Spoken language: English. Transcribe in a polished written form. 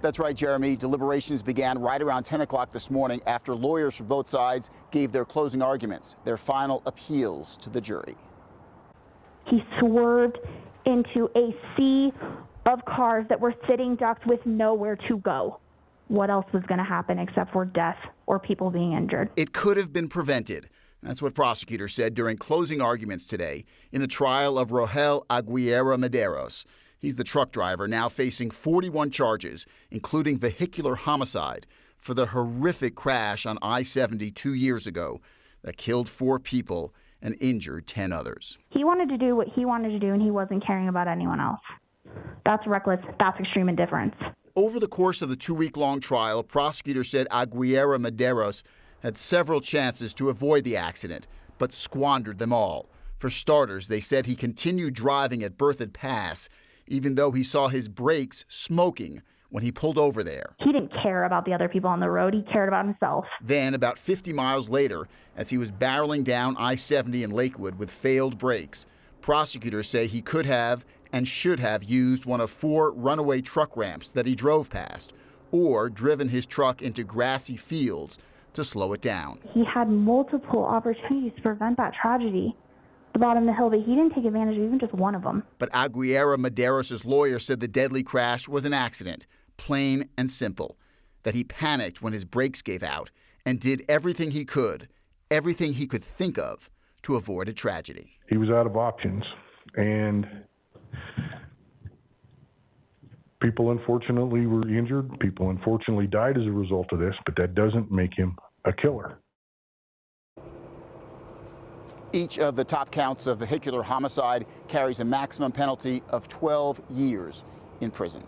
That's right, Jeremy. Deliberations began right around 10 o'clock this morning after lawyers for both sides gave their closing arguments, their final appeals to the jury. He swerved into a sea of cars that were sitting ducks with nowhere to go. What else was going to happen except for death or people being injured? It could have been prevented. That's what prosecutors said during closing arguments today in the trial of Rogel Aguilera-Mederos. He's the truck driver now facing 41 charges, including vehicular homicide, for the horrific crash on I-70 2 years ago that killed 4 people and injured 10 others. He wanted to do what he wanted to do, and he wasn't caring about anyone else. That's reckless. That's extreme indifference. Over the course of the 2-week-long trial, prosecutors said Aguilera-Mederos had several chances to avoid the accident, but squandered them all. For starters, they said he continued driving at Berthoud Pass, even though he saw his brakes smoking when he pulled over there. He didn't care about the other people on the road. He cared about himself. Then, about 50 miles later, as he was barreling down I-70 in Lakewood with failed brakes, prosecutors say he could have and should have used one of 4 runaway truck ramps that he drove past, or driven his truck into grassy fields to slow it down. He had multiple opportunities to prevent that tragedy. The bottom of the hill, but he didn't take advantage of even just one of them. But Aguilera-Mederos' lawyer said the deadly crash was an accident, plain and simple, that he panicked when his brakes gave out and did everything he could think of to avoid a tragedy. He was out of options, and people unfortunately were injured. People unfortunately died as a result of this, but that doesn't make him a killer. Each of the top counts of vehicular homicide carries a maximum penalty of 12 years in prison.